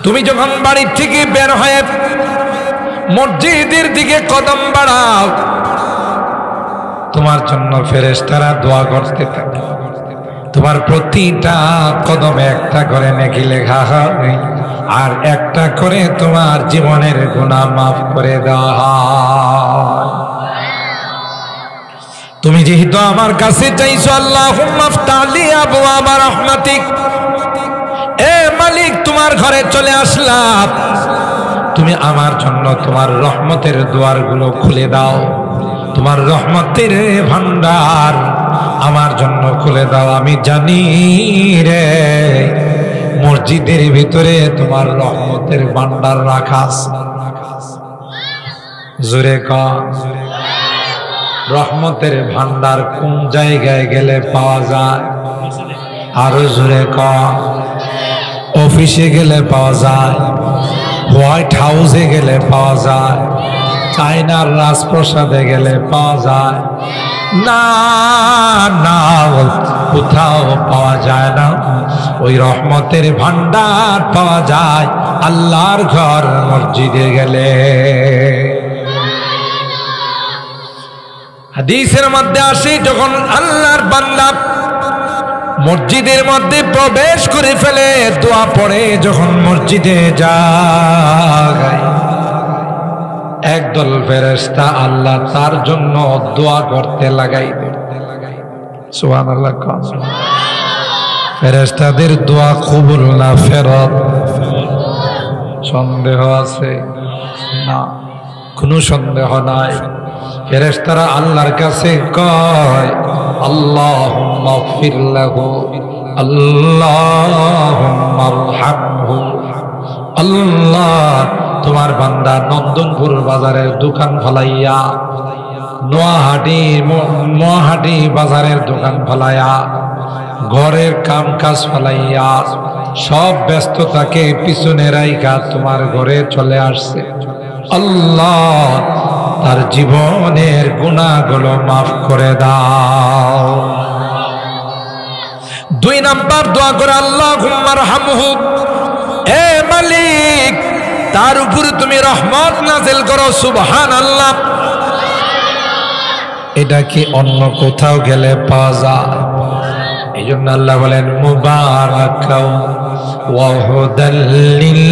তুমি যখন বাড়ি থেকে বের হয়ে মসজিদের দিকে কদম বাড়াও, তোমার জন্য ফেরেশতারা দোয়া করতে থাকে। তোমার প্রতিটা কদমে একটা করে নেকি লেখা হয়, আর একটা করে তোমার জীবনের গুনাহ মাফ করে দেওয়া হয়। তুমি যেহেতু আমার কাছে চাইছো, আল্লাহুম্মা ফতাহলি আবওয়াবা রাহমাতিক, এ মালিক তোমার ঘরে চলে আসলাম, তুমি আমার জন্য তোমার রহমতের দুয়ারগুলো খুলে দাও, তোমার রহমতের ভান্ডার আমার জন্য খুলে দাও। আমি জানি রে মসজিদের ভিতরে তোমার রহমতের ভান্ডার রাখা আছে। জোরে কা রহমতের ভান্ডার কোন জায়গায় গেলে পাওয়া যায়? আরো জোরে কা অফিসে গেলে পাওয়া যায়, হোয়াইট হাউসে গেলে পাওয়া যায়, চায়নার রাজপ্রাসাদে গেলে পাওয়া যায় না, না কোথাও পাওয়া যায় না। ওই রহমতের ভান্ডার পাওয়া যায় আল্লাহর ঘর মসজিদে গেলে। হাদিসের মধ্যে আসে, যখন আল্লাহর বান্দা মসজিদের মধ্যে প্রবেশ করে ফেলে, দোয়া পড়ে যখন মসজিদে যায়, একদল ফেরেশতা আল্লাহ তার জন্য দোয়া করতে লাগাই দেয়। সুবহানাল্লাহ। ফেরেশতাদের দোয়া কবুল না ফেরত সন্দেহ আছে না? কোনো সন্দেহ নাই। ফেরেশতারা আল্লাহর কাছে কয়, আল্লাহুম্মা গফির লাহু, আল্লাহুম্মা আরহামহু। আল্লাহ তোমার বান্দা নন্দনপুর বাজারের দোকান ফলাইয়া, নোয়াহাটি বাজারের দোকান ফলাইয়া, ঘরের কাম কাজ ফলাইয়া, সব ব্যস্ততাকে পিছনে রাইখা তোমার ঘরে চলে আসছে। আল্লাহ তার জীবনের গুনাহগুলো মাফ করে দাও। 2 নাম্বার দোয়া করে, আল্লাহুম্মা আরহামহু, এ মালিক তার উপরে তুমি রহমত নাযিল করো। সুবহানাল্লাহ। এটা কি অন্য কোথাও গেলে পাওয়া যায়? এই জন্য আল্লাহ বলেন, মুবারাকাও ওয়া হুদাল লিল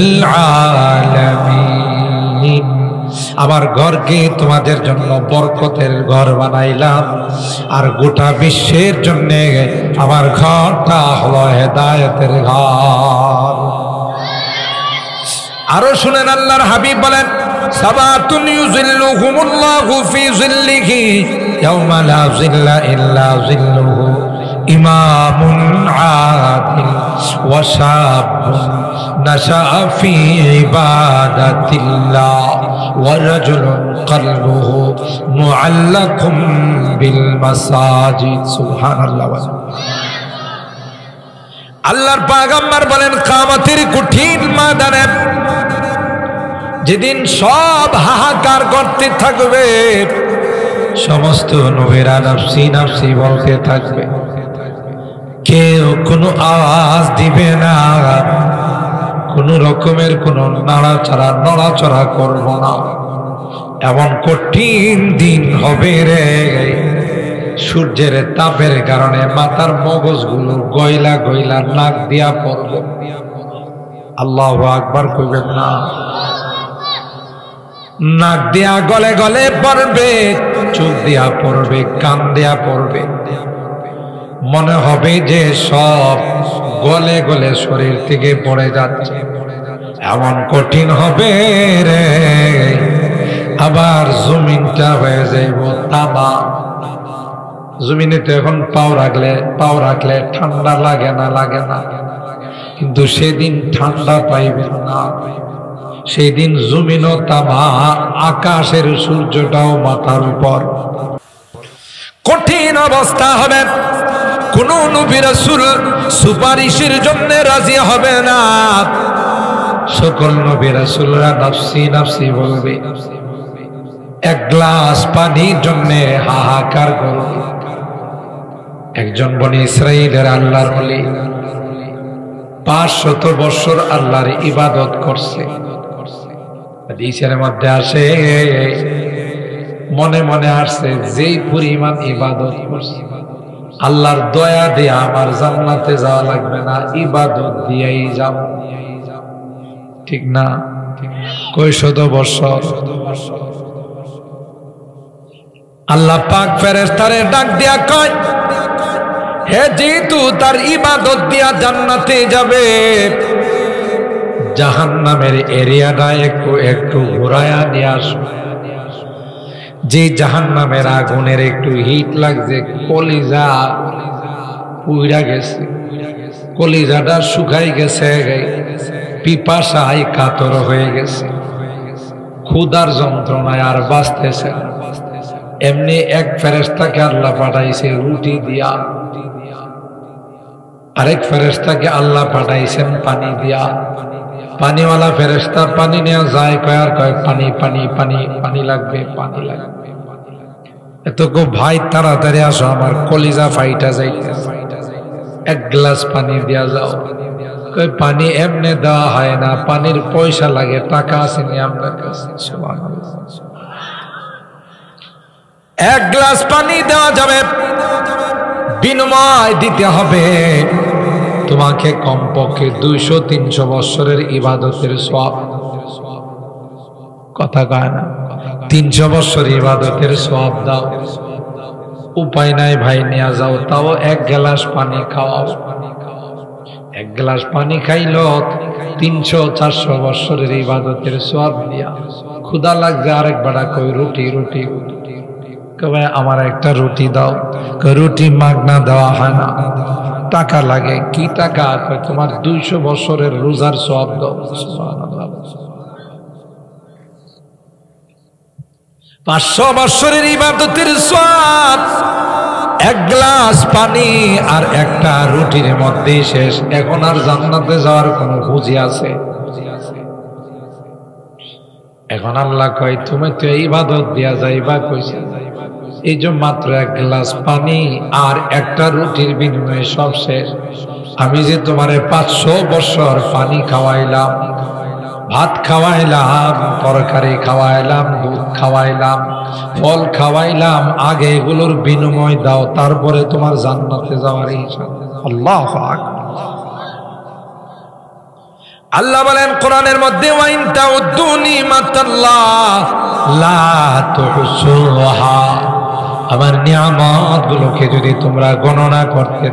আলামিন। আমার ঘরকে তোমাদের জন্য বরকতের ঘর বানাইলাম, আর গোটা বিশ্বের জন্য আমার ঘরটা হলো হেদায়েতের ঘর। আরো শুনেন, আল্লাহর হাবিব বলেন, সাবাতুন ইউযিল্লুহুমুল্লাহু ফি যিল্লিহি ইয়াওমা লা যিল্লা ইল্লা যিল্লুহু, ইমামুন আদিল ওয়া শাবুন নাশাআ ফি ইবাদাতিল্লাহ ওয়া রাজুলুন কলবুহু মুআল্লাকুম বিল মাসাজিদ। সুবহানাল্লাহ। আল্লাহর পয়গম্বর বলেন, কিয়ামতের কঠিন ময়দানে যেদিন সব হাহাকার করতে থাকবে, সমস্ত নবীরা নাফসি নাফসি বলতে থাকবে, কেউ কোনো আওয়াজ দিবে না, কোনো রকমের কোনো নড়াচড়া করব না। এমন কঠিন দিন হবে রে, সূর্যের তাপের কারণে মাথার মগজগুলো গয়লা গয়লা নাক দিয়া পড়বে। আল্লাহু আকবার কইবেন না? নাক দিয়া গলে গলে পড়বে, চোখ দিয়া পড়বে, কান দিয়া পড়বে, মনে হবে যে সব গলে গলে শরীর থেকে পড়ে যাচ্ছে। এমন কঠিন হবে রে। আবার জমিনটা হয়ে যাইব তামা। জমিনে তো এখন পাও রাখলে ঠান্ডা লাগে না, কিন্তু সেদিন ঠান্ডা পাইবেন না। সেই দিন জমিনও তামা, আকাশের সূর্যটাও মাথার উপর। কঠিন অবস্থা হবে। কোন নবী রাসূল সুপারিশের জন্য রাজি হবে না। সকল নবী রাসূলরা নাফসি নাফসি বলবে। এক গ্লাস পানির জন্য হাহাকার করবে। একজন বনি ইসরাইলের আল্লাহর ওলি 500 বছর আল্লাহর ইবাদত করছে। হাদিসের মধ্যে আসে মনে মনে আসছে যেই পরিমাণ ইবাদত করছে আল্লাহর দয়া দিয়ে আমার জান্নাতে যাওয়া লাগবে না, ইবাদত দিয়েই যাব। ঠিক না? কয় শত বছর। আল্লাহ পাক ফেরেশতারে ডাক দিয়া কয়, হে যেহেতু তার ইবাদত দিয়া জান্নাতে যাবে, জাহান্নামের এরিয়াটা একটু একটু ঘোরায়া নিয়ে আসো। যে জাহান্নামের আগুনের একটু হিট লাগছে, কলিজা পুইরা গেছে, কলিজাটা শুকাই গেছে, পিপাসায় কাতর হয়ে গেছে, ক্ষুধার যন্ত্রণায় আর বাঁচতেছে না। এমনি এক ফেরেশতাকে আল্লাহ পাঠাইছে রুটি দিয়া, আরেক ফেরেশতাকে আল্লাহ পাঠাইছেন পানি দিয়া। পানিওয়ালা ফেরেশতা পানি নেওয়া যায়, কয় আর কয় পানি পানি পানি পানি লাগবে, পানি লাগবে। এত গো ভাই তাড়াতাড়ি আসো, আমার কলিজা ফাইটা যাইতেছে, এক গ্লাস পানি দিয়া যাও। কয় পানি এমনি দেওয়া হয় না, পানির পয়সা লাগে, টাকা আসেনি আপনার কাছে। এক গ্লাস পানি দেওয়া যাবে, বিনিময় দিতে হবে তোমাকে কমপক্ষে 200-300 বছরের ইবাদতের সওয়াব। কথা কয় না? 300 বছর ইবাদতের সওয়াব দাও। উপায় নাই ভাই, নিয়ে যাও, তাও এক গ্লাস পানি খাওয়াও। এক গ্লাস পানি খাইল 300-400 বছরের ইবাদতের সওয়াব দিয়া। ক্ষুধা লাগছে, আরেক বেড়া কই রুটি রুটি, কবে আমার একটা রুটি দাও। রুটি মাগনা দেওয়া হয় না, টাকা লাগে। কি টাকা? তোমার 200 বছরের রোজার সওয়াব দাও। 500 বছরের ইবাদতের সওয়াব এক গ্লাস পানি আর একটা রুটির মধ্যে শেষ। এখন আর জান্নাতে যাওয়ার কোনো খুঁজি আছে? এখন আল্লাহ কয়, তুমি তো ইবাদত দিয়া যাইবা কইছে, এই যে মাত্র এক গ্লাস পানি আর একটা রুটির বিনিময়ে সব শেষ। আমি যে তোমারে 500 বছর পানি খাওয়াইলাম, ভাত খাওয়াইলাম, তরকারি খাওয়াইলাম, দুধ খাওয়াইলাম, ফল খাওয়াইলাম, আগে এগুলোর বিনিময় দাও, তারপরে তোমার জান্নাতে যাওয়ার ইচ্ছা। আল্লাহু আকবার। আল্লাহ বলেন কোরআনের মধ্যে, ওয়াইন তাউদ্দু নিমাতাল্লাহ লা তুহসুহা, আমার নিয়ামত গুলোকে যদি তোমরা গণনা করতে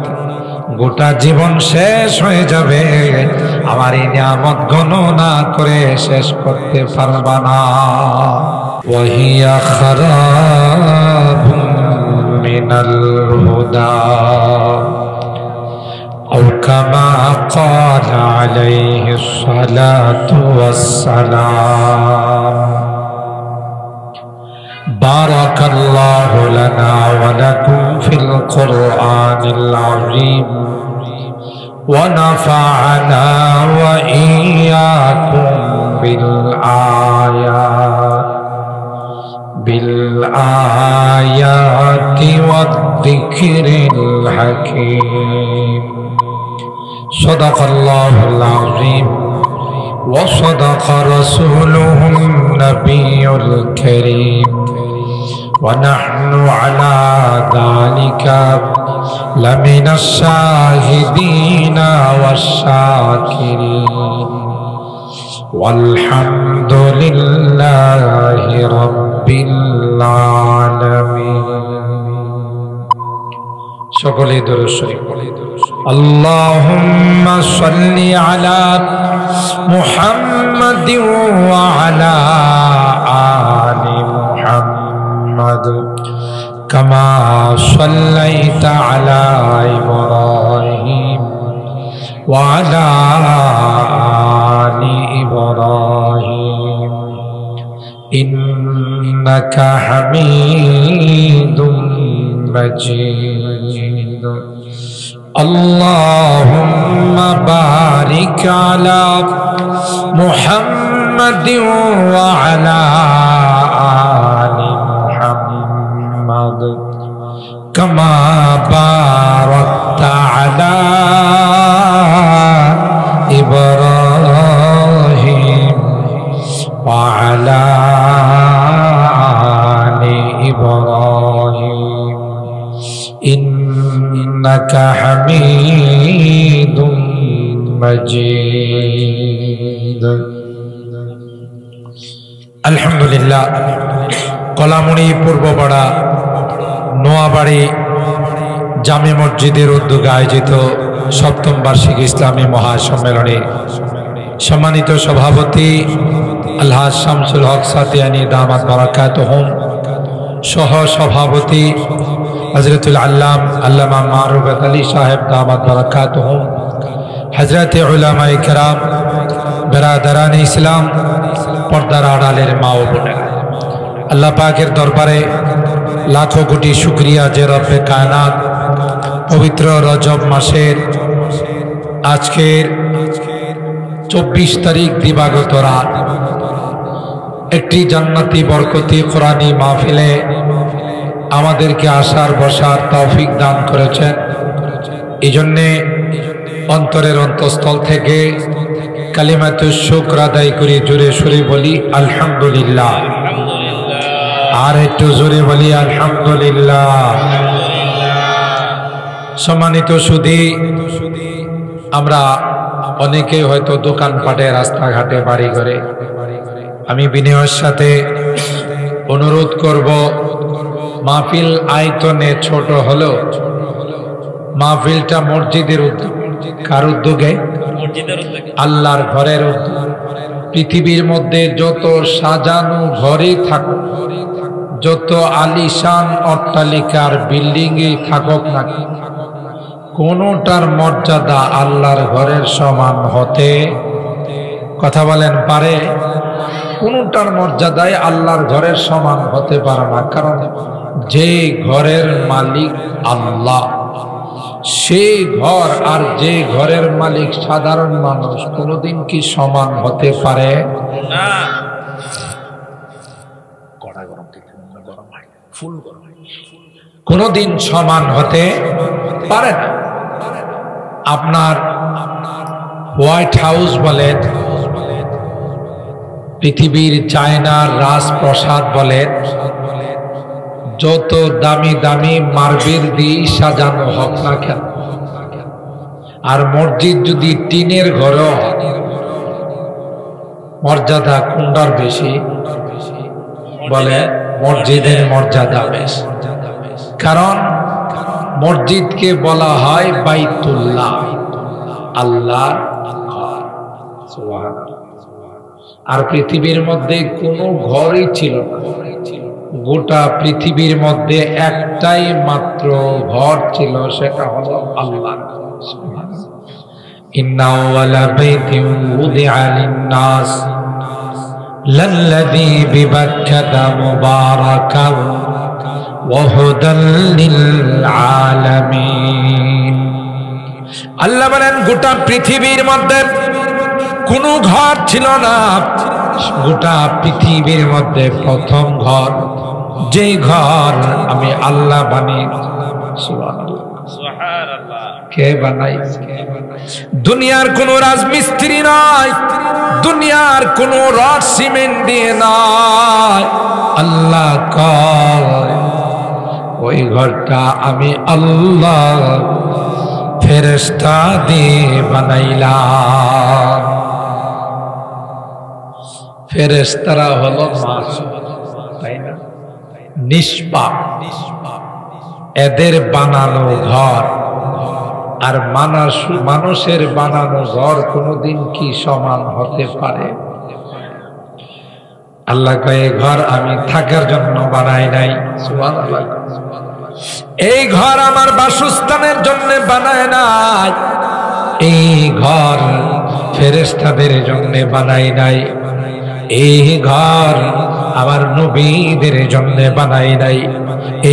গোটা জীবন শেষ হয়ে যাবে। আমার এই নিয়ামত গণনা করে শেষ করতে পারবা না। ওয়াহিয়া খারাবুম মিনাল হুদা আও কামা ক্বালা আলাইহিস সালাতু ওয়াস সালাম। بارك الله لنا ولكم في القرآن العظيم ونفعنا وإياكم بالآيات والذكر الحكيم. صدق الله العظيم وصدق رسوله النبي الكريم ونحن على ذلك لمن الشاهدين والشاكرين والحمد لله رب العالمين. সকলে দরুদ শরীফ পড়ি। اللهم صل على محمد وعلى آل محمد كما صليت على إبراهيم وعلى آل إبراهيم إنك حميد مجيد. اللهم بارك على محمد وعلى آل محمد كما باركت على وعلى آل إبراهيم إنك حميد مجيد الحمد لله কলামুনি পূর্বপাড়া নোয়াবাড়ি জামে মসজিদের উদ্যোগে আয়োজিত সপ্তম বার্ষিক ইসলামী মহাসম্মেলনে সম্মানিত সভাপতি আলহাজ শামসুল হক সাতিয়ানী দামাত বারাকাতুহুম, সহ সভাপতি হযরতুল আল্লামা মারুফাত আলী সাহেব দামাত বারাকাতুহুম, হযরতে উলামায়ে কেরাম, বেরাদারান ইসলাম, পর্দার আড়ালের মা ও বোনেরা, আল্লাহ পাকের দরবারে লাখো কোটি শুকরিয়া যে রব্বে কায়নাত পবিত্র রজব মাসের আজকের 24 তারিখ দিবাগত রাত একটি জান্নাতি বরকতি কোরআনী মাহফিলে আমাদেরকে আসার বসার তৌফিক দান করেছেন। এই জন্যে অন্তরের অন্তঃস্থল থেকে কালিমাতুশ শুকর আদায় করে জোরে সুরে বলি আলহামদুলিল্লাহ। আর একটু জোরে বলি আলহামদুলিল্লাহ। সম্মানিত সুধী, আমরা অনেকে হয়তো দোকানপাটে, রাস্তাঘাটে, বাড়ি ঘরে, আমি বিনয়ের সাথে অনুরোধ করব, মাহফিল আয়তনে ছোট হলেও মাহফিলটা মসজিদের উদ্যোগ। কার উদ্যোগে? আল্লাহর ঘরের উদ্যোগ। পৃথিবীর মধ্যে যত সাজানো ঘরে থাকুক, যত আলিশান অট্টালিকার বিল্ডিংয়ে থাকুক না, কোনটার মর্যাদা আল্লাহর ঘরের সমান হতে, কথা বলেন, পারে? কোনটার মর্যাদায় আল্লাহর ঘরের সমান হতে পারে না। কারণ যে ঘরের মালিক আল্লাহ, সেই ঘর আর যে ঘরের মালিক সাধারণ মানুষ কোনোদিন কি সমান হতে পারে না? কোনোদিন সমান হতে পারে না। আপনার হোয়াইট হাউস বলেন, পৃথিবীর চায়নার রাজপ্রাসাদ বলেন, যত দামি দামি মার্বেল দিয়ে সাজানো হোক না কেন, আর মসজিদ যদি টিনের ঘরও, মর্যাদা কোনটার বেশি? বলে মসজিদের মর্যাদা বেশি। কারণ মসজিদকে বলা হয় বাইতুল্লাহ, আল্লাহর ঘর। আর পৃথিবীর মধ্যে কোনো ঘরই ছিল না। গোটা পৃথিবীর মধ্যে একটাই মাত্র ঘর ছিল, সেটা হলো আল্লাহর ঘর। ইন্না আওয়ালা বাইতিন উযিআ লিন-নাস লাল্লাযী বিবাক্কাতা মুবারাকান ওয়া হুদাল লিল-আলামিন। আল্লাহ বলেন, গোটা পৃথিবীর মধ্যে কোনো ঘর ছিল না। গোটা পৃথিবীর মধ্যে প্রথম ঘর, যে ঘর আমি আল্লাহ বানিয়েছি। সুবহানাল্লাহ। কে বানাইছে? দুনিয়ার কোন রাজমিস্ত্রি নয়, দুনিয়ার কোন রড সিমেন্ট দিয়ে নয়। আল্লাহ কয়, ওই ঘরটা আমি আল্লাহ ফেরেশতা দিয়ে বানাইলাম। ফেরেশতারা হলো মাসুম, তাই না? নিষ্পাপ। এদের বানানো ঘর আর মানুষের বানানো ঘর কোনোদিন কি সমান হতে পারে? আল্লাহ কয়, ঘর আমি থাকার জন্য বানাই নাই। সুবহানাল্লাহ। এই ঘর আমার বাসস্থানের জন্য বানায় নাই। এই ঘর ফেরেশতাদের জন্য বানাই নাই। এই ঘর আমার নবীদের জন্য বানাই নাই।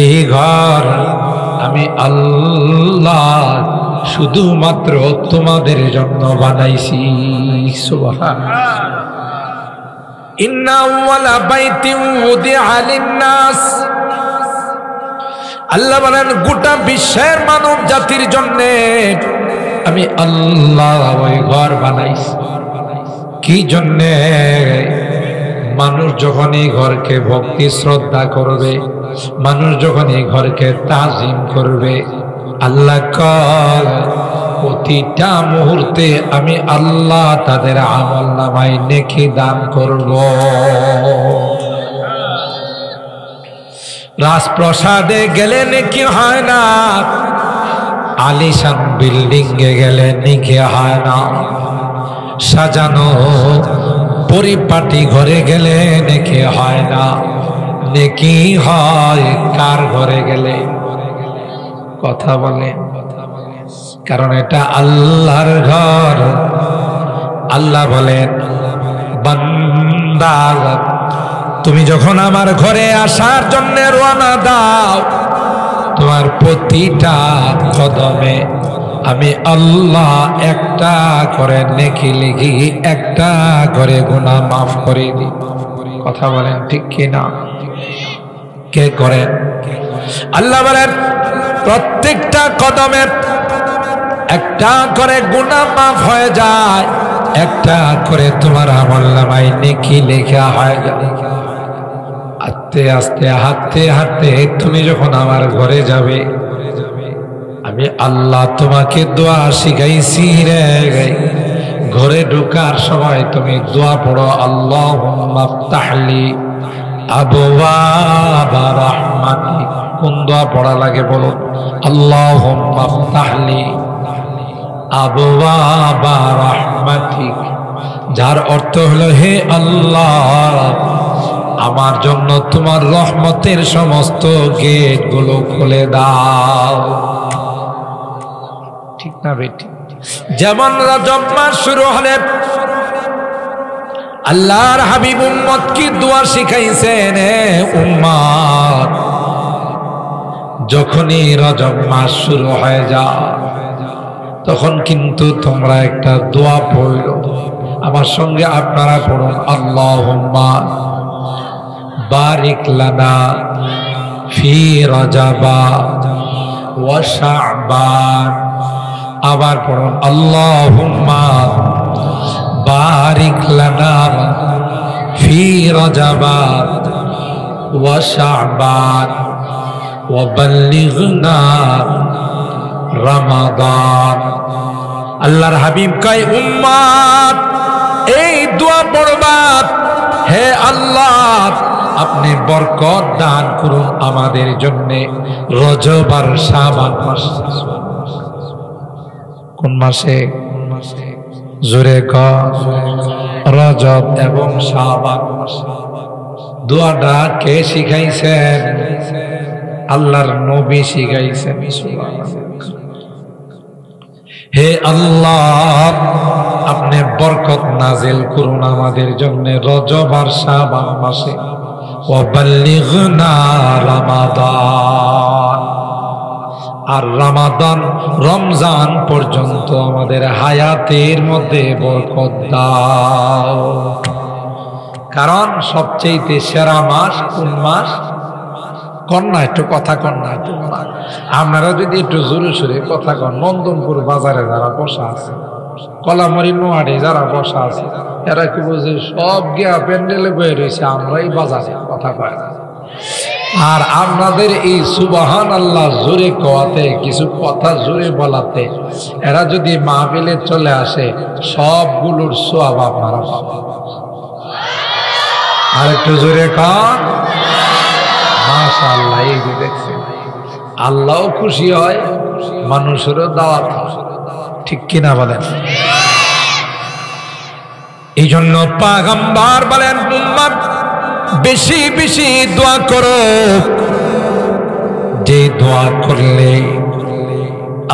এই ঘর আমি আল্লাহ শুধুমাত্র তোমাদের জন্য বানাইছি। সুবহানাল্লাহ। ইন্না আউওয়ালা বাইতিন উযিআ লিন-নাস, আল্লাহ বলেন গোটা বিশ্বের মানব জাতির জন্য আমি আল্লাহ ওই ঘর বানাইছি। কি জন্যে? মানুষ যখন এই ঘরকে ভক্তি শ্রদ্ধা করবে, মানুষ যখন এই ঘরকে তাজিম করবে, আল্লাহ কয় প্রতিটা মুহূর্তে আমি আল্লাহ তাদের আমলনামায় নেকি দান করব। রাজপ্রাসাদে গেলে নেকি হয় না, আলিশান বিল্ডিং এ গেলে নেকি হয় না, সাজানো পরিপাটি ঘরে গেলে নেকি হয় না, নেকি হয় কার ঘরে গেলে? কথা বলে, কারণ এটা আল্লাহর ঘর। আল্লাহ বলেন, বান্দা তুমি যখন আমার ঘরে আসার জন্য রওনা দাও, তোমার প্রতিটা কদমে আমি আল্লাহ একটা করে নেকি লিখি, একটা করে গুনাহ মাফ করে দিই। কথা বলেন ঠিক কি না? কে করেন? আল্লাহ বলেন প্রত্যেকটা কদমে একটা করে গুনাহ মাফ হয়ে যায়, একটা করে তোমার আমলনামায় নেকি লেখা হয়ে যায়। আস্তে আস্তে হাঁটতে হাঁটতে তুমি যখন আমার ঘরে যাবে, আমি আল্লাহ তোমাকে দোয়া শিখাইছি রে। ঘরে ঢোকার সময় তুমি দোয়া পড়ো, আল্লাহুম্মা ফতাহলি আবওয়াবা রাহমাতিক। কোন দোয়া পড়া লাগে বলো? আল্লাহুম্মা ফতাহলি আবওয়াবা রাহমাতিক, যার অর্থ হলো হে আল্লাহ আমার জন্য তোমার রহমতের সমস্ত গেট গুলো খুলে দাও। ঠিক না বেটি? যেমন রজব মাস শুরু হলে আল্লাহর হাবিব উম্মত কি দোয়া শিখাইছেন, উম্মত যখনই রজব মাস শুরু হয়ে যায় তখন কিন্তু তোমরা একটা দোয়া পড়ো। আমার সঙ্গে আপনারা পড়ুন, আল্লাহুম্মা বারিক লানা ফি রজবা ওয়া শাবান। আবার পড়ুন, আল্লাহুম্মা বারিক লানা ফি রজবা ওয়া শাবান ওয়া বাল্লিগনা রমাদান। আল্লাহর হাবিব কয়, উম্মত এই দোয়া পড়বা, হে আল্লাহ আপনি বরকত দান করুন আমাদের জন্য রজব আর শাবান মাস। কোন মাসে? জোরে কর, রজব এবং শাবান মাস। দোয়াটা কে শিখাইছেন? আল্লাহর নবী শিখাইছেন। হে আল্লাহ আপনি বরকত নাজিল করুন আমাদের জন্য রজব আর শাবান মাসে, ওয়া বাল্লিগনা রমাদান, আর রমাদান রমজান পর্যন্ত আমাদের হায়াতের মধ্যে বরকত দাও। কারণ সবচেয়ে সেরা মাস কোন মাস? কন্যা একটু কথা কন্যা তোমরা আপনারা যদি একটু জোরে সোরে কথা কন, নন্দনপুর বাজারে যারা বসা আছে, কলামরি নোয়ারে যারা বসা আছে, এরা কি বুঝে সব গিয়া প্যান্ডেলে বয়ে রয়েছে, আমরাই বাজারে কথা কয়। আর আপনাদের এই সুবহান আল্লাহ জোরে কোয়াতে, কিছু কথা জোরে বলাতে এরা যদি মাহফিলে চলে আসে, সবগুলোর সওয়াব আপনারা পাবেন। আর একটু জোরে কন মাশাআল্লাহ। এই যে দেখছেন, আল্লাহও খুশি হয়, মানুষেরও দাওয়াত হয়। ঠিক কিনা বলেন? এই জন্য পয়গম্বর বলেন, উম্মত বেশি বেশি দোয়া করো, যে দোয়া করলে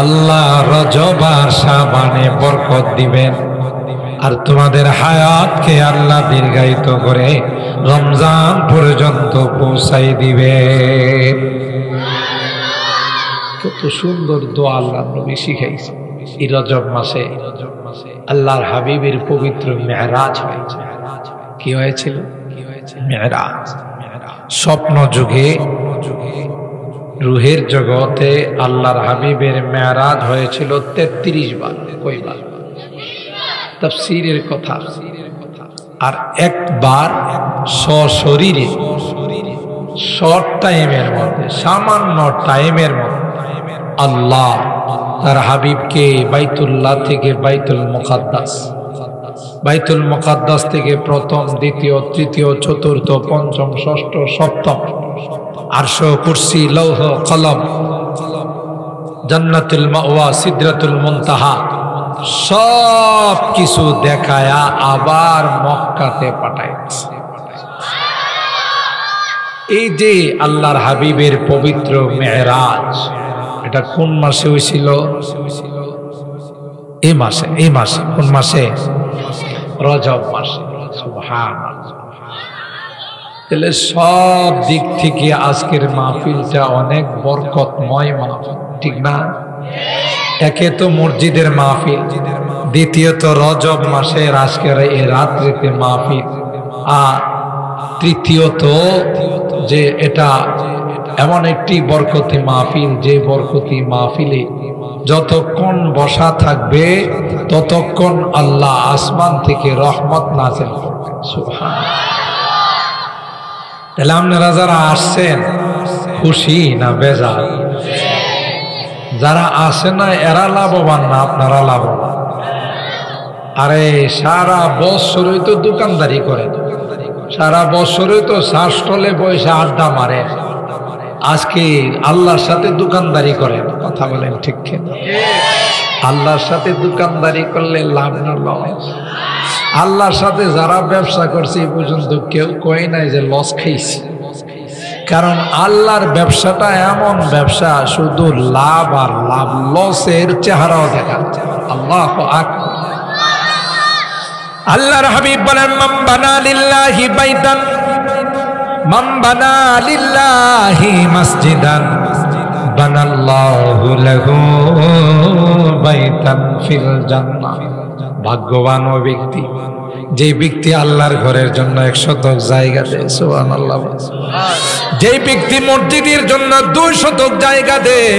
আল্লাহ রজব আর শাবানে বরকত দিবেন, আর তোমাদের হায়াতকে আল্লাহ দীর্ঘায়িত করে রমজান পর্যন্ত পৌঁছাই দিবে। কত সুন্দর দোয়া আল্লাহ নবী শিখাইছে। এই রজব মাসে আল্লাহর হাবিবের পবিত্র মেরাজ হয়েছে। কি হয়েছিল? মেরাজ। স্বপ্ন যুগে রুহের জগতে আল্লাহর হাবিবের মেরাজ হয়েছিল 33 বার। কয়বার? তাফসীরের কথা আর একবার সশরীরে শর্ট টাইমের মধ্যে, সামান্য টাইমের মধ্যে আল্লাহ তার হাবিবকে বাইতুল্লাহ থেকে বাইতুল মুকাদ্দাস থেকে প্রথম, দ্বিতীয়, তৃতীয়, চতুর্থ, পঞ্চম, ষষ্ঠ, সপ্তম, আরশ, কুরসি, লৌহ, কলম, জান্নাতুল মাওয়া, সিদরাতুল মুনতাহা সব কিছু দেখায়া আবার মক্কাতে পাঠাইছে। এই যে আল্লাহর হাবিবের পবিত্র মেরাজ, এটা কোন মাসে হয়েছিল? এই মাসে কোন মাসে? রজব মাসে। সুবহানাল্লাহ। তাহলে সব দিক থেকে আজকের মাহফিলটা অনেক বরকতময় মাহফিল, ঠিক না? একে তো মসজিদের মাহফিল, দ্বিতীয়ত রজব মাসের আজকের এই রাত্রিতে মাহফিল, আর তৃতীয়ত যে এটা এমন একটি বরকতি মাহফিল, যে বরকতি মাহফিলে যতক্ষণ বসা থাকবে ততক্ষণ আল্লাহ আসমান থেকে রহমত নাযিল করবেন। সুবহানাল্লাহ। তাহলে আপনারা যারা আসছেন খুশি না বেজার? যারা আসে না এরা লাভবান না আপনারা লাভবান? আরে সারা বছরই তো দোকানদারি করে, সারা বছরই তো চা স্টলে বসে আড্ডা মারে, আজকে আল্লাহর সাথে দোকানদারি করেন। কথা বলেন ঠিক কিনা? আল্লাহর সাথে দোকানদারি করলে লাভ না লস? আল্লাহর সাথে যারা ব্যবসা করছে এই পর্যন্ত কেউ কয় নাই যে লস খাইছে, কারণ আল্লাহর ব্যবসাটা এমন ব্যবসা শুধু লাভ আর লাভ, লসের চেহারাও দেখা যায়। আল্লাহু আকবার। আল্লাহর হাবিব বলেন, মান বানা লিল্লাহি বাইতান, মান বানা লিল্লাহি মাসজিদান বানাল্লাহু লাহু বাইতান ফিল জান্নাহ। ভাগ্যবান ওই ব্যক্তি যে ব্যক্তি আল্লাহর ঘরের জন্য 1 শতক জায়গা দেয়। সুবহানাল্লাহ। যে ব্যক্তি মসজিদের জন্য 2 শতক জায়গা দেয়,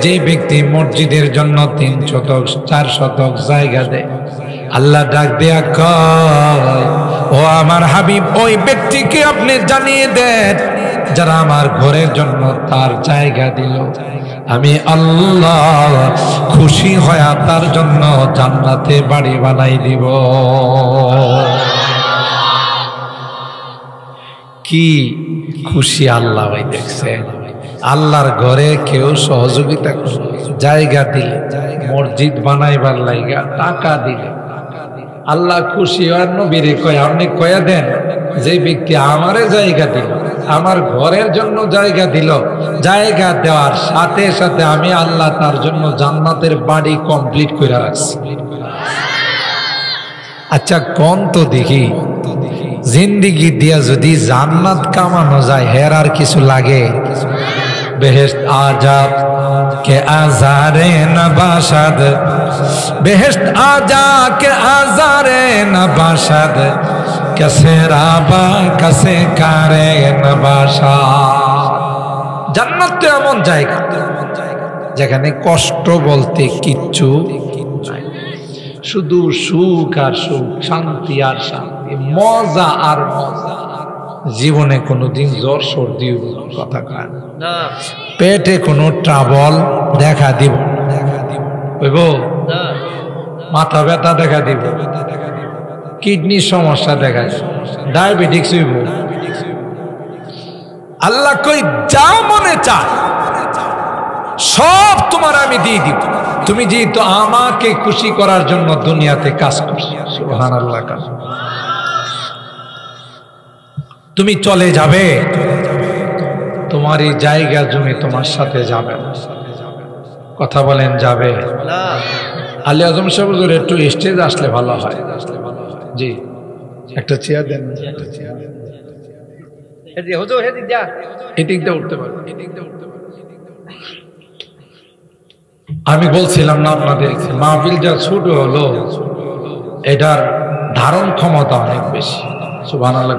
যে ব্যক্তি মসজিদের জন্য 3 শতক 4 শতক জায়গা দেয়, আল্লাহ ডাক দেয়া কয়, ও আমার হাবিব, ওই ব্যক্তিকে আপনি জানিয়ে দেন যারা আমার ঘরের জন্য তার জায়গা দিল, আমি আল্লাহ খুশি হয়ে তার জন্য জান্নাতে বাড়ি বানাই দিব। কি খুশি আল্লাহ ভাই, দেখছেন? আল্লাহর ঘরে কেউ সহযোগিতা করবে, জায়গা দিলে, মসজিদ বানাইবার লাইগা টাকা দিলে আল্লাহ খুশি হয়। নবীরে কয়, আপনি কয়া দেন যে ব্যক্তি আমারে জায়গা দিল, আমার ঘরের জন্য জায়গা দিল, জায়গা দেওয়ার সাথে সাথে আমি আল্লাহ তার জন্য জান্নাতের বাড়ি কমপ্লিট করে রাখছি। আচ্ছা কোন তো দেখি, জিন্দিগি দিয়া যদি জান্নাত কামানো যায়, হের আর কিছু লাগে? বেহেশত আজাব কে আজারে নবাশাদ, বেহেশত আজা কে আজারে নবাশাদ, কাসে রাবা কাসে কারে নবাশাদ। জান্নাত তো এমন জায়গা যেখানে কষ্ট বলতে কিচ্ছু নাই, শুধু সুখ আর সুখ, শান্তি আর শান্তি, মজা আর মজা। জীবনে কোনোদিন জ্বর সর্দি কথা কয় না, পেটে কোনো ট্রাবল দেখা দিব, মাথা ব্যথা দেখা দিব, কিডনির সমস্যা দেখা যায়, ডায়াবেটিক্স হইব। আল্লাহ কই, যা মনে চায় সব তোমার আমি দিয়ে দিব, তুমি যেহেতু আমাকে খুশি করার জন্য দুনিয়াতে কাজ করছো। সুবহানাল্লাহ। তুমি চলে যাবে, তোমার এই জায়গা জমি তোমার সাথে যাবে। কথা বলেন যাবে? আলী আজম সাহেব একটু স্টেজ আসলে ভালো হয়। জি, একটা চেয়ার দেন। এদিকটা উঠতে পারবে। আমি বলছিলাম না আপনাদের, মাহফিল যা ছোট হলো এটার ধারণ ক্ষমতা অনেক বেশি। সুবহানাল্লাহ।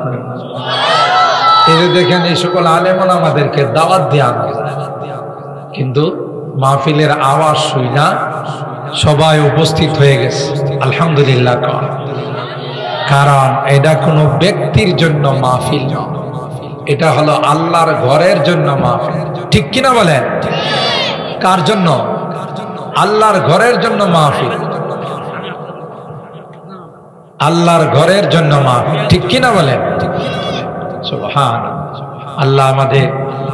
এই যে দেখেন, এই সকল আলেমন আমাদেরকে দাওয়াত দেয়া, কিন্তু মাহফিলের আওয়াজ শুই না সবাই উপস্থিত হয়ে গেছে। আলহামদুলিল্লাহ। কারণ এটা কোনো ব্যক্তির জন্য মাহফিল নয়, এটা হলো আল্লাহর ঘরের জন্য মাহফিল। ঠিক কিনা বলেন? কার জন্য? আল্লাহর ঘরের জন্য মাহফিল, আল্লাহর ঘরের জন্য মাহফিল। ঠিক কিনা বলেন? সুবহানাল্লাহ। আল্লাহ আমাদের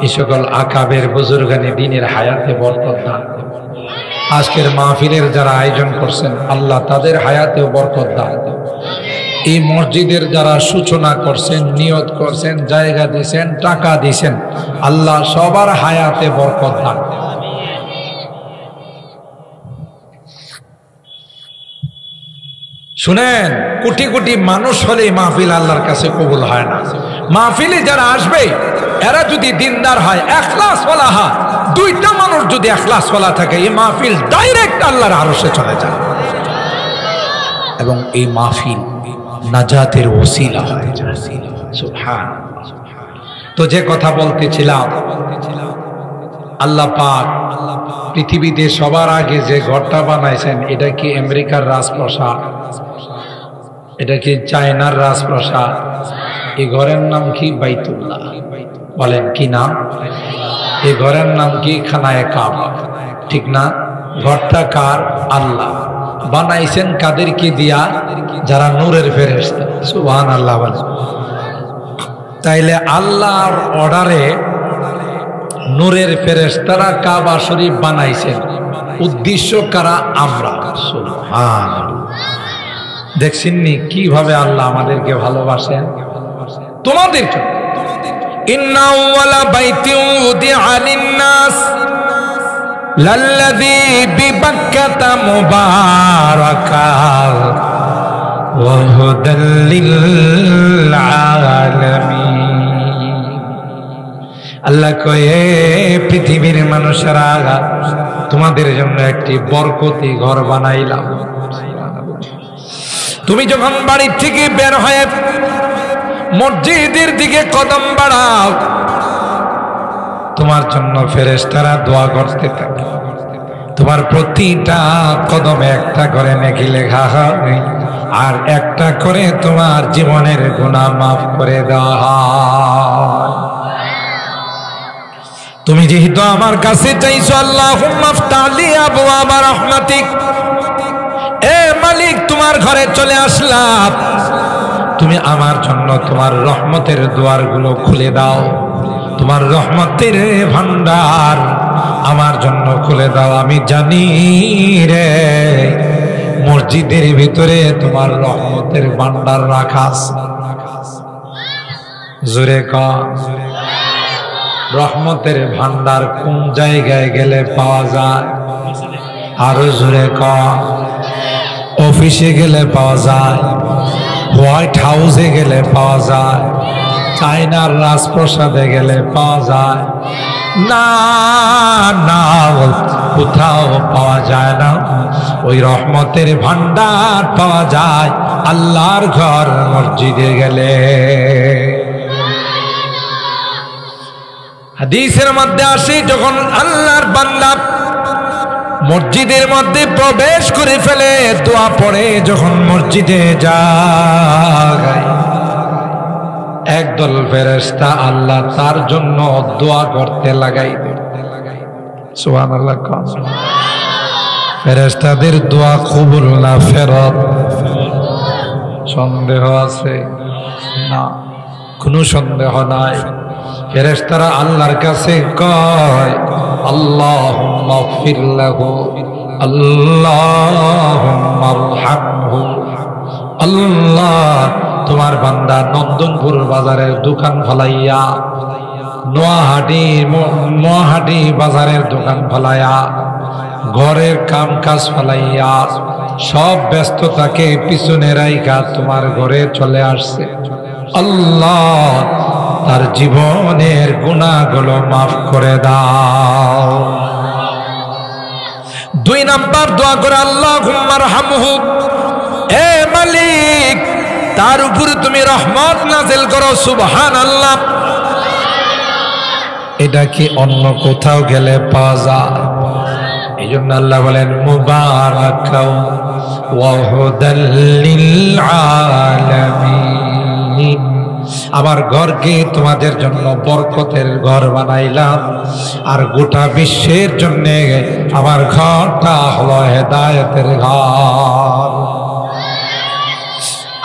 এই সকল আকাবের বুজুর্গানে দ্বীনের হায়াতে বরকত দান। আজকের মাহফিলের যারা আয়োজন করছেন আল্লাহ তাদের হায়াতেও বরকত দান। এই মসজিদের যারা সূচনা করছেন, নিয়ত করছেন, জায়গা দিয়েছেন, টাকা দিয়েছেন, আল্লাহ সবার হায়াতে বরকত দান। শুনেন, কোটি কোটি মানুষ হলে মাহফিল আল্লাহর কাছে কবুল হয় না। মাহফিলে যারা আসবে এরা যদি দিনদার হয়, ইখলাসওয়ালা হয়, দুইটা মানুষ যদি ইখলাসওয়ালা থাকে, এই মাহফিল ডাইরেক্ট আল্লাহর আরশে চলে যায় এবং এই মাহফিল নাজাতের ওসিলা হয়। সুবহানাল্লাহ। তো যে কথা বলতেছিলাম, আল্লাহ পাক পৃথিবীতে সবার আগে যে ঘরটা বানাইছেন, এটা কি আমেরিকার রাজপ্রাসাদ? এটা কি চায়নার রাজপ্রাসাদ? এই ঘরের নাম কি? বাইতুল্লাহ। বলেন কি নাম? এই ঘরের নাম কি? খানায়ে কাবা। ঠিক না? ঘরটা কার? আল্লাহ। বানাইছেন কাদেরকে দিয়া? যারা নূরের ফেরেশতা। সুবহানাল্লাহ বলেন। তাইলে আল্লাহর অর্ডারে নূরের ফেরেশতারা কাবা শরীফ বানাইছেন, উদ্দেশ্য কারা? আমরা। সুবহানাল্লাহ। দেখছেননি কিভাবে আল্লাহ আমাদেরকে ভালোবাসেন? তোমাদের ইন্না আউওয়ালা বাইতিন উদিআ লিন-নাস লাল্লাযী বিবাক্কাতা মুবারাকান ওয়া হুদাল লিল আলামিন। আল্লাহ কয়ে, পৃথিবীর মানুষেরা, তোমাদের জন্য একটি বরকতি ঘর বানাইলাম। তুমি যখন বাড়ি থেকে বের হয়ে মসজিদের দিকে কদম বাড়াও, তোমার জন্য ফেরেশতারা দোয়া করতে থাকে। তোমার প্রতিটা কদমে একটা করে নেকি লেখা হয়, আর একটা করে তোমার জীবনের গুনাহ মাফ করে দেওয়া হয়। তুমি যেহেতু আমার কাছে চাইছো, আল্লাহুম্মা আফতাহলি আবওয়াবা রাহমাতিক, এ মালিক তোমার ঘরে চলে আসলাম, তুমি আমার জন্য তোমার রহমতের দুয়ারগুলো খুলে দাও, তোমার রহমতের ভান্ডার আমার জন্য খুলে দাও। আমি জানি রে মসজিদের ভিতরে তোমার রহমতের ভান্ডার রাখা আছে। জোরে কও, রহমতের ভান্ডার কোন জায়গায় গেলে পাওয়া যায়? আরো জোরে কও। অফিসে গেলে পাওয়া যায়, হোয়াইট হাউসে গেলে পাওয়া যায়, চায়নার রাজপ্রাসাদে গেলে পাওয়া যায় না, না, কোথাও পাওয়া যায় না। ওই রহমতের ভান্ডার পাওয়া যায় আল্লাহর ঘর মসজিদে গেলে। হাদিসের মধ্যে আসে, যখন আল্লাহর বান্দা মসজিদের মধ্যে প্রবেশ করে ফেলে, দোয়া পড়ে, যখন মসজিদে যায়, একদল ফেরেশতা আল্লাহ তার জন্য দোয়া করতে লাগাই দেয়। সুবহানাল্লাহ। ফেরেশতাদের দোয়া কবুল না ফেরত সন্দেহ আছে? না, কোনো সন্দেহ নাই। ফেরেশতারা আল্লাহর কাছে কয়, আল্লাহুম্মা গফির লাহু, আল্লাহুম্মা আরহামহু। আল্লাহ, তোমার বান্দা নন্দনপুর বাজারের দোকান ফলাইয়া, নোয়াহাটি বাজারের দোকান ফলাইয়া, ঘরের কাম কাজ ফলাইয়া, সব ব্যস্ততাকে পিছনে রাইখা তোমার ঘরে চলে আসছে। আল্লাহ, তার জীবনের গুনাহগুলো মাফ করে দাও। 2 নাম্বার দোয়া করে, আল্লাহুম্মা আরহামহু, এ মালিক তার উপরে তুমি রহমত নাযিল করো। সুবহানাল্লাহ। এটা কি অন্য কোথাও গেলে পাওয়া যায়? এই জন্য আল্লাহ বলেন, মুবারাকাও ওয়া হুদাল লিল আলামিন। আমার ঘরকে তোমাদের জন্য বরকতের ঘর বানাইলাম, আর গোটা বিশ্বের জন্য আমার ঘরটা হলো হেদায়েতের ঘর।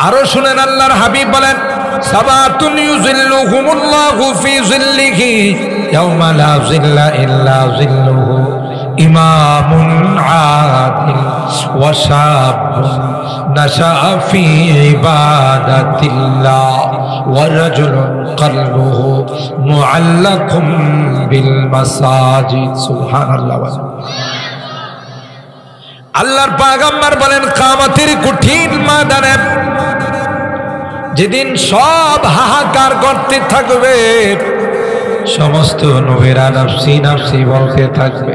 আরো শুনেন, আল্লাহর হাবিব বলেন, সাবাতুন ইউযিল্লুহুমুল্লাহু ফি যিল্লিহি ইয়াওমা লা যিল্লা ইল্লা যিল্লুহু, ইমামুন আদিল ওয়া শাবুন নাশাআ ফি ইবাদাতিল্লাহ ওয়া রাজুলুন কলবুহু মুআল্লাকুম বিল মাসাজিদ। সুবহানাল্লাহ। আল্লাহর পয়গম্বর বলেন, কিয়ামতের কঠিন ময়দানে যেদিন সব হাহাকার করতে থাকবে, সমস্ত নবীরা নাফসি নাফসি বলতে থাকবে,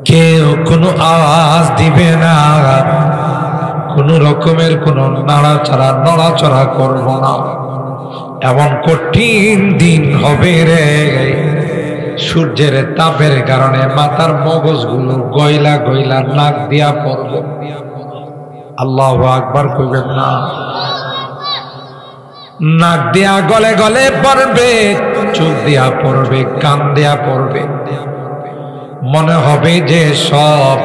কেউ কোনো আওয়াজ দিবে না, কোনো রকমের কোনো নড়াচড়া করব না। এমন কঠিন দিন হবে রে, সূর্যের তাপের কারণে মাথার মগজগুলো গয়লা গয়লা নাক দিয়া পড়বে। আল্লাহু আকবার কইবেন না? নাক দিয়া গলে গলে পড়বে, চোখ দিয়া পড়বে, কান দিয়া পড়বে, মনে হবে যে সব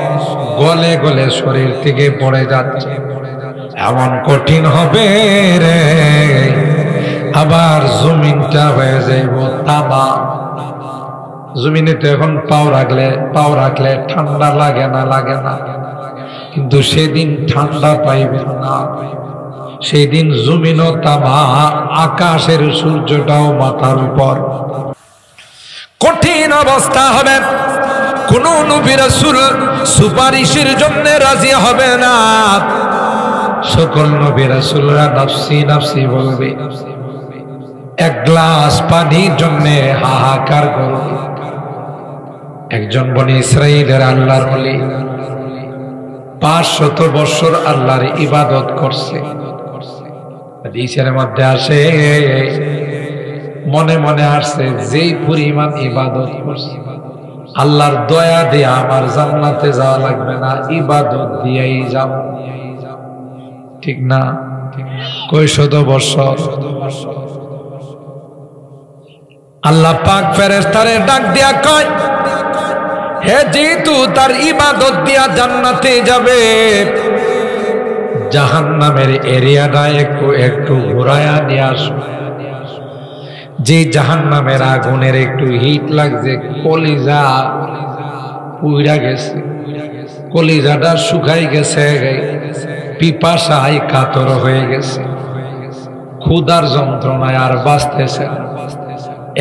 গলে গলে শরীর থেকে পড়ে যাচ্ছে। এমন কঠিন হবে রে। আবার জমিনটা হয়ে যাইব তামা। জমিনে তো এখন পাও রাখলে ঠান্ডা লাগে না, কিন্তু সেদিন ঠান্ডা পাইবেন না। সেই দিন জমিনও তামা, আকাশের সূর্যটাও মাথার উপর। কঠিন অবস্থা হবে। কোন নবী রাসূল সুপারিশের জন্য রাজি হবে না। সকল নবী রাসূলরা নাফসি নাফসি বলবে। এক গ্লাস পানির জন্য হাহাকার করবে। একজন বনি ইসরাইলের আল্লাহর ওলি 500 বছর আল্লাহর ইবাদত করছে। হাদিসের মধ্যে আসে, মনে মনে আসছে, যেই পরিমাণ ইবাদত করছে, আল্লাহর দয়া দিয়ে আমার জান্নাতে যাওয়া লাগবে না, ইবাদত দিয়েই যাব। ঠিক না? কয় শত বছর। আল্লাহ পাক ফেরেশতারে ডাক দিয়া কয়, হে যেহেতু তার ইবাদত দিয়া জান্নাতে যাবে, জাহান্নামের এরিয়াটা একটু ঘুরায়া নিয়ে আসো। যে জাহান্নামের আগুনের একটু হিট লাগছে, কলিজা পুইরা গেছে, কলিজাটা শুকাই গেছে, পিপাসায় কাতর হয়ে গেছে, ক্ষুধার যন্ত্রণায় আর বাঁচতেছে না।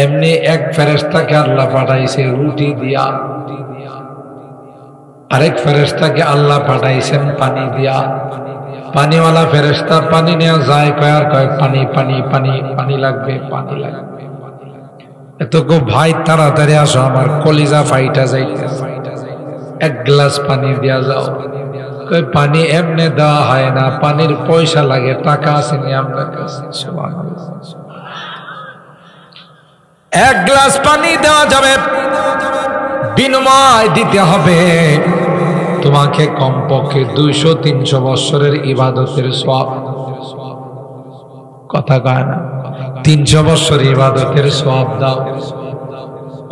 এমনি এক ফেরেশতাকে আল্লাহ পাঠাইছে রুটি দিয়া, আরেক ফেরেশতাকে আল্লাহ পাঠাইছেন পানি দিয়া। পানিওয়ালা ফেরেশতা পানি নেওয়া যায়, কয় পানি পানি পানি পানি লাগবে, পানি লাগবে। এত গো ভাই, তাড়াতাড়ি আসো, আমার কলিজা ফাইটা যাইতে, এক গ্লাস পানি দিয়া যাও। কয় পানি এমনি দেওয়া হয় না, পানির পয়সা লাগে, টাকা আসেনি আপনার কাছে। এক গ্লাস পানি দেওয়া যাবে, বিনিময় দিতে হবে তোমাকে কমপক্ষে 200-300 বছরের ইবাদতের সওয়াব। কথা কয় না? 300 বছর ইবাদতের সওয়াব দাও।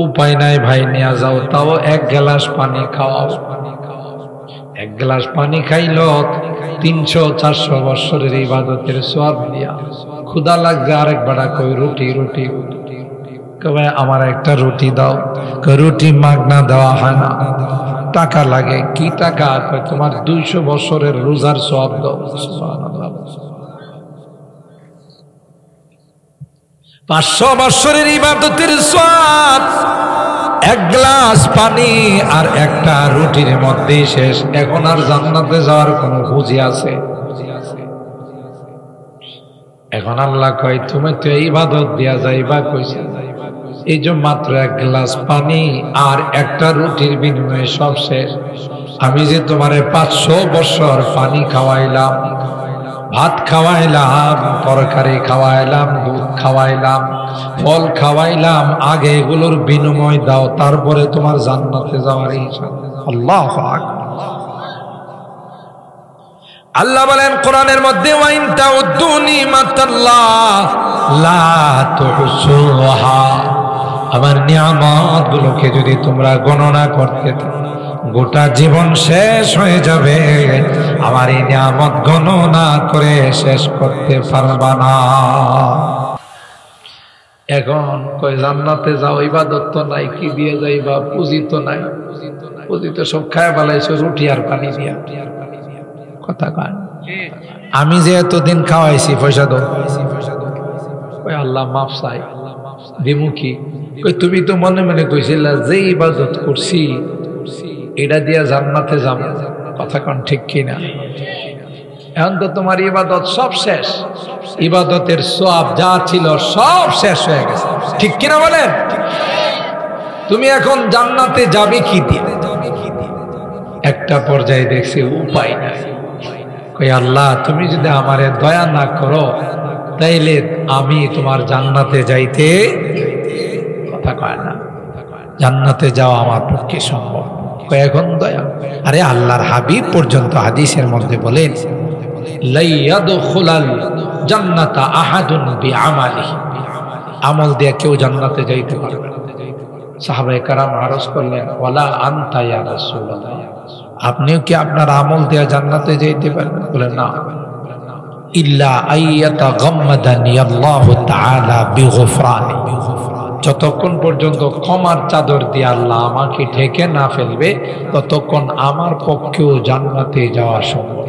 উপায় নাই ভাই, নিয়ে যাও, তাও এক গ্লাস পানি খাওয়াও। এক গ্লাস পানি খাইল 300-400 বছরের ইবাদতের সওয়াব দিয়া। ক্ষুধা লাগছে, আরেক বেড়া কই রুটি রুটি, কবে আমার একটা রুটি দাও। রুটি মাগনা দেওয়া হয় না, টাকা লাগে। কি টাকা? তোমার 200 বছরের রোজার সওয়াব দাও। 500 বছরের ইবাদতের সওয়াব এক গ্লাস পানি আর একটা রুটির মধ্যে শেষ। এখন আর জান্নাতে যাওয়ার কোনো খুঁজি আছে? এখন আল্লাহ কয়, তুমি তো ইবাদত দিয়া যাইবা, কইছে এই যে মাত্র এক গ্লাস পানি আর একটা রুটির বিনিময়ে সব শেষ। আমি যে তোমারে 500 বছর পানি খাওয়াইলাম, ভাত খাওয়াইলাম, তরকারি খাওয়াইলাম, দুধ খাওয়াইলাম, ফল খাওয়াইলাম, আগে এগুলোর বিনিময় দাও, তারপরে তোমার জান্নাতে যাওয়ার ইচ্ছা। আল্লাহু আকবার। আল্লাহ বলেন কোরআনের মধ্যে ওয়াইন তাউদ্দু নিমাতাল্লাহ লা তুহসুহা, আমার নিয়ামত গুলোকে যদি তোমরা গণনা করতে গোটা জীবন শেষ হয়ে যাবে, আমার এই নিয়ামত গণনা করে শেষ করতে পারবা না। এখন কই জান্নাতে যাও, ইবাদত তো নাই, কি দিয়ে যাইবা, পুঁজি তো নাই, পুঁজি তো সব খায় বালাইছো রুটি আর পানি দিয়া। কথা কয় আমি যে এতদিন খাওয়াইছি পয়সা দাও, কই আল্লাহ মাফ চাই দিমু কি, কই তুমি তো মনে মনে কইছিলা যে ইবাদত করছি এটা দিয়া জান্নাতে যাব। কথা কন ঠিক কিনা? এখন তো তোমার ইবাদত সব শেষ, ইবাদতের সওয়াব যা ছিল সব শেষ হয়ে গেছে, ঠিক কিনা বলেন? তুমি এখন জান্নাতে যাবে কি দিয়ে? একটা পর্যায়ে দেখছি উপায় নাই, কই আল্লাহ তুমি যদি আমারে দয়া না করো তাইলে আমি তোমার জান্নাতে যাইতে, কথা কয় না, জান্নাতে যাওয়া আমার পক্ষে সম্ভব। এখন দয়া, আরে আল্লাহর হাবিব পর্যন্ত হাদিসের মধ্যে বলেন লা ইয়াদখুলাল জান্নাতা আহাদুন বিআমালিহি, আমল দিয়ে কেউ জান্নাতে যাইতে পারবে না। সাহাবায়ে কেরাম আরজ করলেন ওয়ালা আনতা ইয়া রাসূলুল্লাহ, আপনিও কি আপনার আমল দিয়ে জান্নাতে যাইতে পারবেন? বলেন না। ইল্লা আইয়াতাগাম্মাদানি আল্লাহু তাআলা বিগফরানি, যতক্ষণ পর্যন্ত ক্ষমার চাদর দিয়ে আল্লাহ আমাকে ঢেকে না ফেলবে ততক্ষণ আমার পক্ষেও জান্নাতে যাওয়া সম্ভব।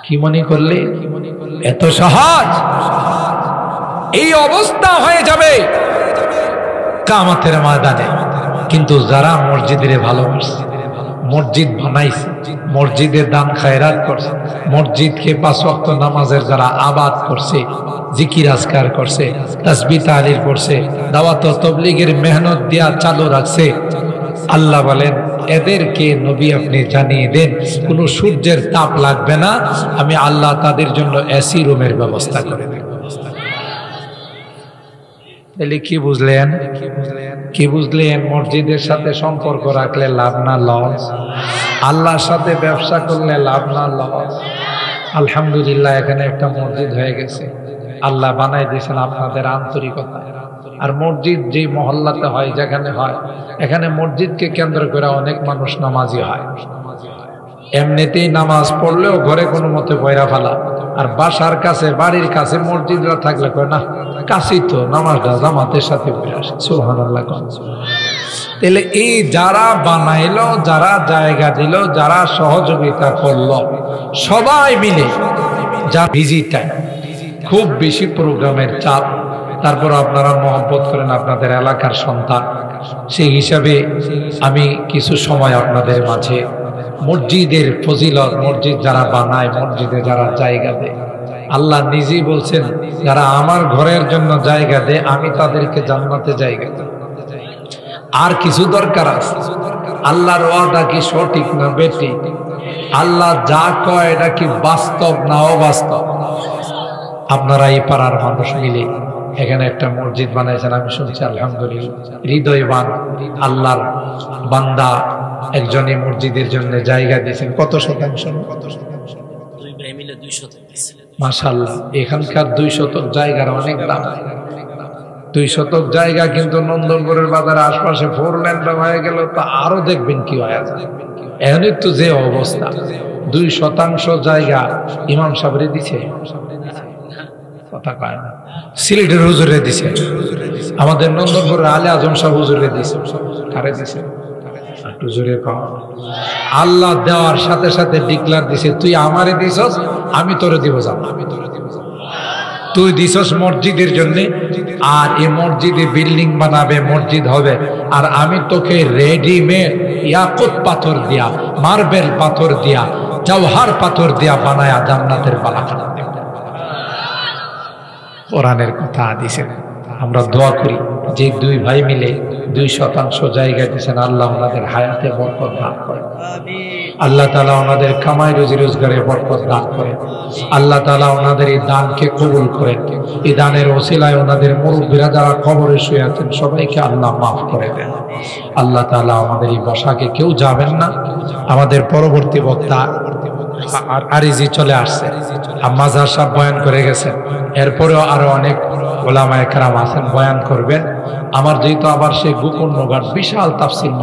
কি মনে করলে এত সহজ? এই অবস্থা হয়ে যাবে কিয়ামতের ময়দানে। কিন্তু যারা মসজিদের ভালোবাসে, মসজিদ বানাইছে, মসজিদের দান খায়রাত করছে, মসজিদকে 5 ওয়াক্ত নামাজের যারা আবাদ করছে, জিকির আজকার করছে, তাসবিহ তাহলিল করছে, দাওয়াত ও তাবলীগের মেহনত দিয়া চালু রাখছে, আল্লাহ বলেন এদেরকে নবী আপনি জানিয়ে দেন কোনো সূর্যের তাপ লাগবে না, আমি আল্লাহ তাদের জন্য এসি রুমের ব্যবস্থা করে দেব। তাহলে কি বুঝলেন? কি বুঝলেন? মসজিদের সাথে সম্পর্ক রাখলে লাভ না লস? আল্লাহর সাথে ব্যবসা করলে লাভ না লস? আলহামদুলিল্লাহ এখানে একটা মসজিদ হয়ে গেছে, আল্লাহ বানাই দিয়েছেন আপনাদের আন্তরিকতা। আর মসজিদ যে মহল্লাতে হয়, যেখানে হয়, এখানে মসজিদকে কেন্দ্র করে অনেক মানুষ নামাজি হয়। এমনিতেই নামাজ পড়লেও ঘরে কোনো মতে বইরা ফেলা, আর বাসার কাছে বাড়ির কাছে মসজিদরা থাকলে কয় না কাছেই তো, নামাজটা জামাতের সাথে পড়ে আসে। সুবহানাল্লাহ। তাহলে এই যারা বানাইলো, যারা জায়গা দিল, যারা সহযোগিতা করলো, সবাই মিলে যা বিজি টাইম, খুব বেশি প্রোগ্রামের চাপ, তারপর আপনারা মহব্বত করেন আপনাদের এলাকার সন্তান, সেই হিসাবে আমি কিছু সময় আপনাদের মাঝে মসজিদের ফজিলত, মসজিদ যারা বানায়, মসজিদে যারা জায়গা দেয়, আল্লাহ নিজেই বলছেন যারা আমার ঘরের জন্য জায়গা দেয় আমি তাদেরকে জান্নাতে জায়গা দেব। আর কিছু দরকার আছে? আল্লাহর ওয়াদা কি সঠিক না বেঠিক? আল্লাহ যা কয় এটা কি বাস্তব না অবাস্তব? আপনারা এই পাড়ার মানুষ মিলে এখানে একটা মসজিদ বানাইছেন, আমি শুনছি আলহামদুলিল্লাহ, হৃদয়বান আল্লাহর বান্দা একজনই মসজিদের জন্য জায়গা দিয়েছেন। কত শতাংশ? মাশাআল্লাহ। এখানকার 2 শতক জায়গার অনেক দাম। 2 শতক জায়গা কিন্তু নন্দনপুরের বাজারের আশপাশে 4 লেন হয়ে গেল তো আরো দেখবেন কি হয়ে যায়। এখনই তো যে অবস্থা, 2 শতাংশ জায়গা ইমাম সাহেবরে দিছে, কথা কয় না, সিলেটের হুজুরে দিছে, আমাদের নন্দনপুরের আলে আজম সাহেব হুজুরে দিছে। কারে দিছে? একটু জোরে কও। আল্লাহ দেওয়ার সাথে সাথে ডিক্লার দিছে, তুই আমারে দিছস, আমি তোরে দিব। তুই দিছস মসজিদের জন্য, আর এই মসজিদে বিল্ডিং বানাবে, মসজিদ হবে, আর আমি তোকে রেডিমেড ইয়াকুত পাথর দিয়া, মার্বেল পাথর দিয়া, জওহার পাথর দিয়া বানায়া জান্নাতের বালাখানা দেব। কোরআনের কথা দিছেন। আমরা দোয়া করি যে 2 ভাই মিলে 2 শতাংশ জায়গা দিয়েছেন, আল্লাহ ওনাদের হায়াতে বরকত দান করেন। আল্লাহ তাআলা ওনাদের কামাই রুজি রোজগারে বরকত দান করেন। আল্লাহ তাআলা ওনাদের এই দানকে কবুল করেন। এই দানের ওসিলায় ওনাদের মুরব্বীরা যারা কবরে শুয়ে আছেন সবাইকে আল্লাহ মাফ করে দেন। আল্লাহ তাআলা আমাদের এই বসাকে কেউ যাবেন না। আমাদের পরবর্তী বক্তা আরিজি চলে আসছে, মাজার সাহেব বয়ান করে গেছেন, এরপরেও আরো অনেক ওলামায়ে কেরাম আছেন বয়ান করবেন। আমার যেহেতু আবার সেই গোকর্ণঘাট বিশাল তাফসীর